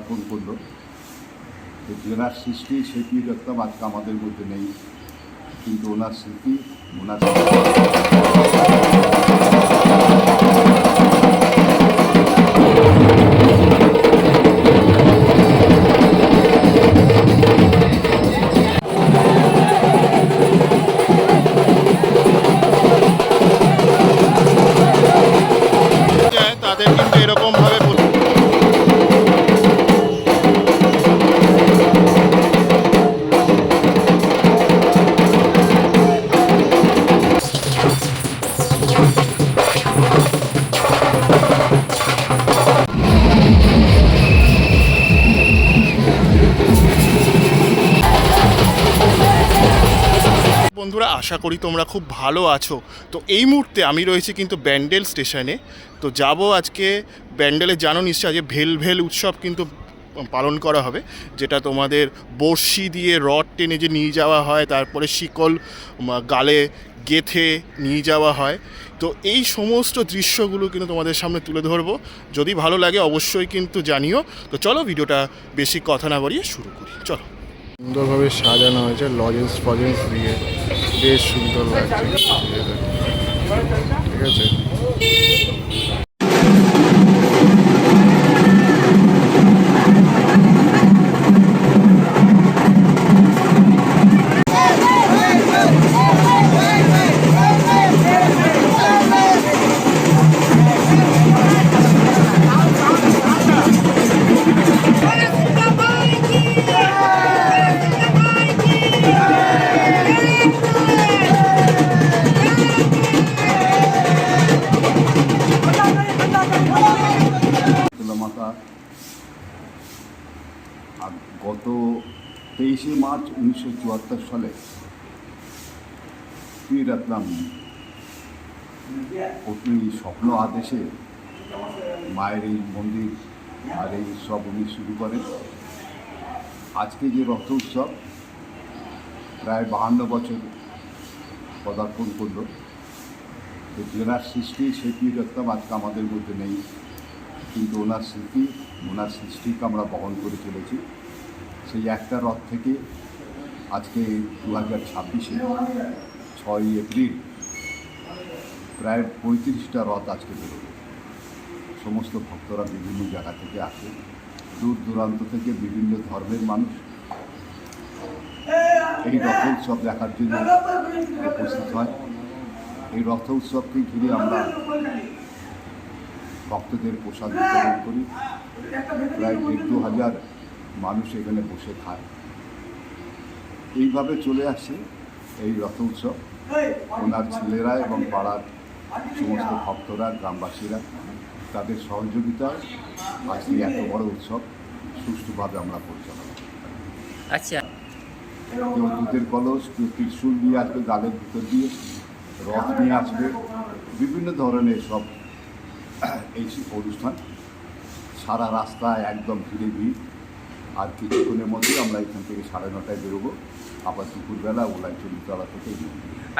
পদার্পণ করলো। তো যেনার সৃষ্টি সেই পীররত্ন আজকে আমাদের মধ্যে নেই, কিন্তু ওনার স্মৃতি ওনার তাদের কিন্তু এরকমভাবে বন্ধুরা, আশা করি তোমরা খুব ভালো আছো। তো এই মুহূর্তে আমি রয়েছি কিন্তু ব্যান্ডেল স্টেশনে। তো যাব আজকে ব্যান্ডেলে, জানো নিশ্চয়ই আজকে ভেল উৎসব কিন্তু পালন করা হবে, যেটা তোমাদের বড়শি দিয়ে রড টেনে যে নিয়ে যাওয়া হয়, তারপরে শিকল গালে গেথে নিয়ে যাওয়া হয়। তো এই সমস্ত দৃশ্যগুলো কিন্তু তোমাদের সামনে তুলে ধরবো। যদি ভালো লাগে অবশ্যই কিন্তু জানিও। তো চলো ভিডিওটা বেশি কথা না বাড়িয়ে শুরু করি, চলো। সুন্দরভাবে সাজানো হয়েছে লজেন্স ফজেন্স দিয়ে, বেশ সুন্দর লাগছে, ঠিক আছে। গত 23শে মার্চ 1974 সালে পীররত্নম অতি স্বপ্ন আদেশে মায়ের এই মন্দির আর এই উৎসব উনি শুরু করেন। আজকে যে রথ উৎসব প্রায় 52 বছর পদার্পণ করলো। তো যেনার সৃষ্টি সেই পীররত্নম আজকে আমাদের মধ্যে নেই, কিন্তু ওনার স্মৃতি ওনার সৃষ্টিকে আমরা বহন করে চলেছি। সেই একটা রথ থেকে আজকে 2026-এ 6ই এপ্রিল প্রায় 35টা রথ আজকে বেরোবে। সমস্ত ভক্তরা বিভিন্ন জায়গা থেকে আসে, দূর দূরান্ত থেকে বিভিন্ন ধর্মের মানুষ এই রথ উৎসব দেখার জন্য উপস্থিত হয়। এই রথ উৎসবকে ঘিরে আমরা ভক্তদের প্রসাদ বিতরণ করি। প্রায় 1,500 মানুষ এখানে বসে খায়। এইভাবে চলে আসে এই রথ উৎসব। ওনার ছেলেরা এবং পাড়ার সমস্ত ভক্তরা, গ্রামবাসীরা, তাদের সহযোগিতায় আজকে এত বড় উৎসব সুষ্ঠুভাবে আমরা পরিচালনা করি। আচ্ছা, কেউ দুধের কলস, কেউ ত্রিশূল নিয়ে আসবে গালের ভিতর দিয়ে, রথ নিয়ে আসবে, বিভিন্ন ধরনের সব এই অনুষ্ঠান। সারা রাস্তায় একদম ভিড়ে ভিড়। আর কিছুক্ষণের মধ্যেই আমরা এখান থেকে 9:30টায় বেরোবো। আবার দুপুরবেলা ওলাই চণ্ডীতলা থেকে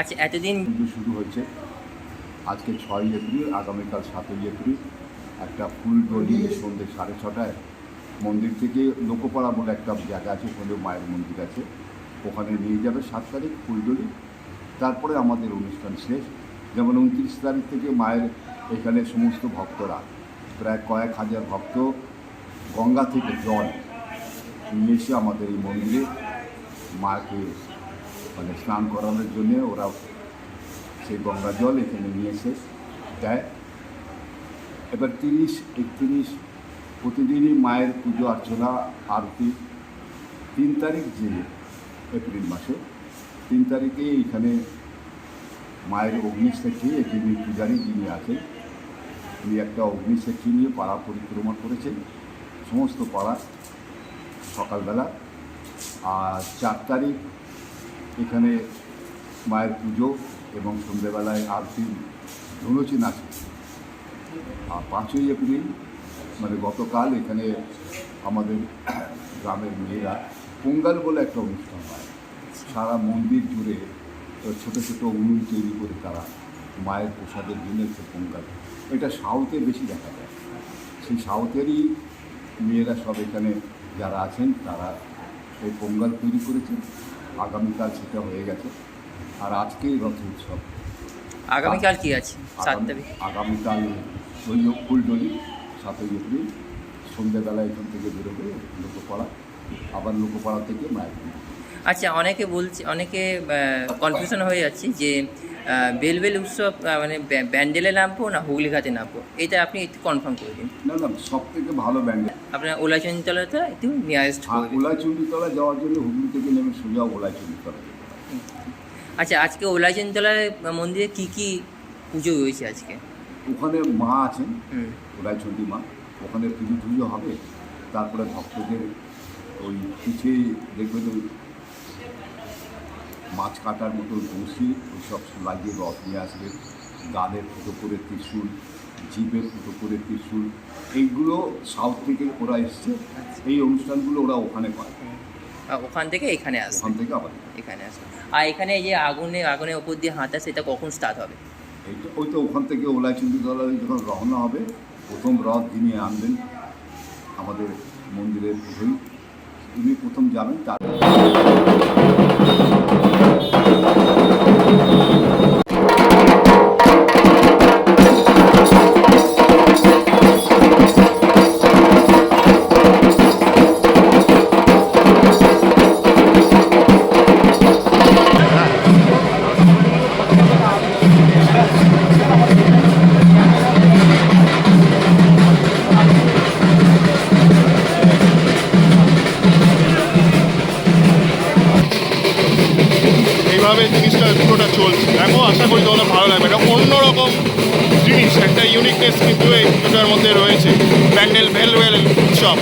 আচ্ছা, এতদিন শুরু হয়েছে। আজকে 6ই এপ্রিল, আগামীকাল 7ই এপ্রিল একটা ফুলদলি সন্ধ্যে 6:30টায় মন্দির থেকে লোকপাড়া বলে একটা জায়গা আছে, ওখানে মায়ের মন্দির আছে, ওখানে নিয়ে যাবে 7 তারিখ ফুলদলি। তারপরে আমাদের অনুষ্ঠান শেষ। যেমন 29 তারিখ থেকে মায়ের এখানে সমস্ত ভক্তরা, প্রায় কয়েক হাজার ভক্ত গঙ্গা থেকে জল নিয়ে এসে আমাদের এই মন্দিরে মাকে স্নান করানোর জন্য ওরা সেই গঙ্গা জল এখানে নিয়ে এসে দেয়। এবার 30, 31 প্রতিদিনই মায়ের পুজো অর্চনা আরতি। 3 তারিখ যে এপ্রিল মাসে 3 তারিখে এইখানে মায়ের অগ্নিশেখী, যিনি পূজারী যিনি আছেন, তিনি একটা অগ্নিশেখী নিয়ে পাড়া পরিক্রমা করেছেন সমস্ত পাড়া সকালবেলা। আর 4 তারিখ এখানে মায়ের পুজো এবং সন্ধ্যেবেলায় আরতি, ধুনুচি নাচ। আর 5ই এপ্রিল মানে গতকাল এখানে আমাদের গ্রামের মেয়েরা পোঙ্গাল বলে একটা অনুষ্ঠান হয়। সারা মন্দির জুড়ে ছোটো ছোটো উনুন তৈরি করে তারা মায়ের প্রসাদের জন্য হচ্ছে পোঙ্গাল। এটা সাউথে বেশি দেখা যায়। সেই সাউথেরই মেয়েরা সব এখানে যারা আছেন তারা এই পোঙ্গল তৈরি করেছে। আগামীকাল সেটা হয়ে গেছে, আর আজকেই রথ উৎসব। আগামীকাল কি আছে? 7 তারিখ। আগামীকাল ওই ফুলডলি 7ই এপ্রিল সন্ধ্যেবেলা এখান থেকে বেরোবে লোকপাড়া, আবার লোকপাড়া থেকে মায়ের মন্দির। আচ্ছা, অনেকে কনফিউশন হয়ে যাচ্ছে যে বেলবেল উৎসব মানে ব্যান্ডেলে নামবো না হুগলিঘাটে নামবো, এটা আপনি একটু কনফার্ম করে দিন। না না, সব থেকে ভালো ব্যান্ডেল আপনার ওলাচন্দীতলাটা একটু নিয়ারেস্ট করে দিন। ওলাইচণ্ডীতলা যাওয়ার জন্য হুগলি থেকে নেমে সোজা ওলাইচণ্ডীতলা যেতে হয়। আচ্ছা, আজকে ওলাচন্দীতলার মন্দিরে কি কি পুজো রয়েছে আজকে? ওখানে মা আছেন, হুম। ওলাইচণ্ডী মা, ওখানে পুজো হবে। তারপরে ভক্তদের ওই পিছিয়ে দেখবেন ওই মাছ কাটার মতো বসি ওইসব লাগিয়ে রথ নিয়ে আসবে। গানের ফুটো করে ত্রিশূল, জিভের ফুটো করে ত্রিশূল, এইগুলো সাউথ থেকে ওরা এসছে। এই অনুষ্ঠানগুলো ওরা ওখানে করে, ওখান থেকে এখানে আসবে। ওখান থেকে আবার এখানে আসবে। আর এখানে এই যে আগুনের ওপর দিয়ে হাঁটা, সেটা কখন স্টার্ট হবে? ওই তো ওখান থেকে ওলাইচণ্ডীতলা যখন রওনা হবে, প্রথম রথ যিনি আনবেন আমাদের মন্দিরের পুরোহিত, উনি প্রথম যাবেন। তার এইভাবে জিনিসটা পুরোটা চলছে। দেখো, আশা করি তোমাদের ভালো লাগবে। এটা অন্যরকম জিনিস, একটা ইউনিকনেস কিন্তু এই পুজোটার মধ্যে রয়েছে। ব্যান্ডেল ভেলভেল উৎসব।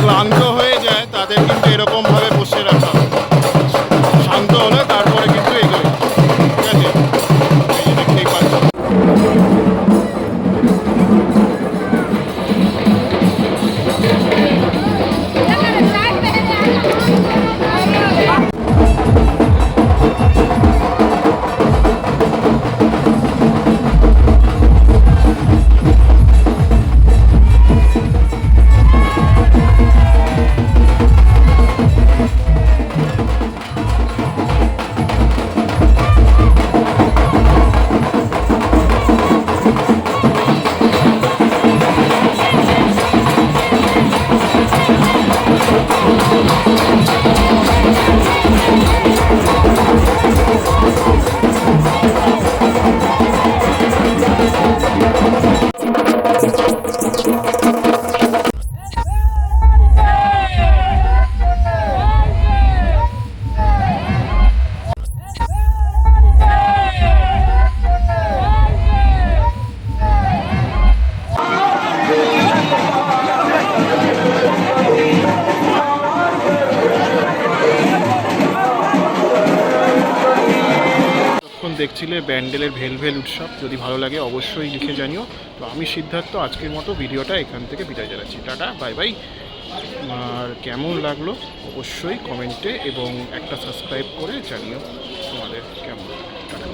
ক্লান্ত হয়ে যায় তাদের কিন্তু এরকমভাবে বসে রাখা হয়। শান্ত হলে তারপরে কিন্তু এগোয়, ঠিক আছে? এই যে দেখতেই পাচ্ছ। দেখছিলে ব্যান্ডেলের ভেলভেল উৎসব। যদি ভালো লাগে অবশ্যই লিখে জানিও। তো আমি সিদ্ধার্থ আজকের মতো ভিডিওটা এখান থেকে বিদায় জানাচ্ছি। Tata, bye bye. আর কেমন লাগলো অবশ্যই কমেন্টে এবং একটা সাবস্ক্রাইব করে জানিও তোমাদের কেমন লাগলো। টাটা।